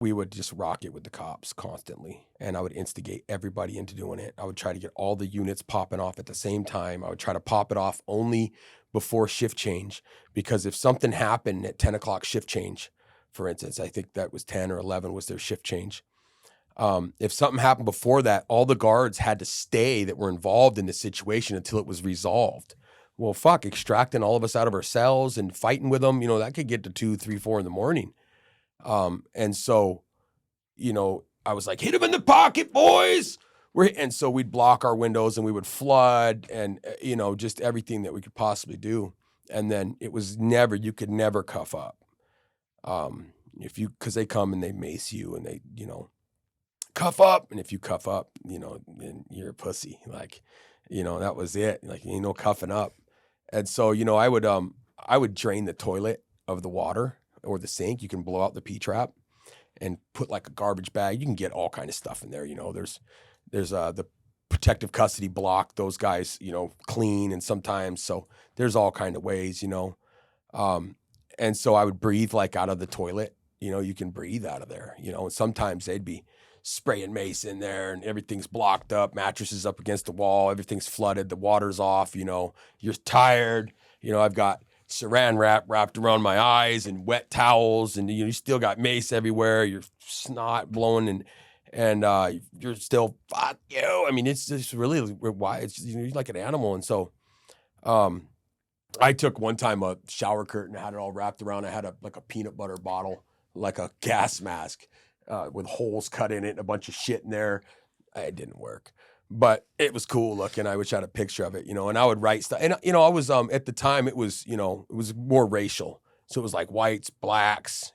we would just rock it with the cops constantly. And I would instigate everybody into doing it. I would try to get all the units popping off at the same time. I would try to pop it off only before shift change, because if something happened at 10 o'clock shift change, for instance, I think that was 10 or 11 was their shift change. If something happened before that, all the guards had to stay that were involved in the situation until it was resolved. Well, fuck, extracting all of us out of our cells and fighting with them, that could get to 2, 3, 4 in the morning. And so, I was like, hit him in the pocket, boys. And so we'd block our windows and we would flood and, just everything that we could possibly do. And then it was you could never cuff up. Cause they come and they mace you and they, cuff up. And if you cuff up, then you're a pussy. Like, that was it. Like, cuffing up. And so, I would drain the toilet of the water or the sink. You can blow out the P-trap and put like a garbage bag. You can get all kind of stuff in there. There's the protective custody block. Those guys, clean, and sometimes, so there's all kind of ways, and so I would breathe like out of the toilet. You can breathe out of there, and sometimes they'd be spraying mace in there and everything's blocked up, mattresses up against the wall, everything's flooded, the water's off, you're tired. I've got saran wrap wrapped around my eyes and wet towels, and you still got mace everywhere, your snot blowing, and you're still, fuck you. I mean, it's just really why it's, you're like an animal. And so I took one time a shower curtain, had it all wrapped around. I had like a peanut butter bottle, like a gas mask, with holes cut in it and a bunch of shit in there. It didn't work, but it was cool looking. I wish I had a picture of it, and I would write stuff. And, I was, at the time it was, it was more racial. So it was like whites, blacks,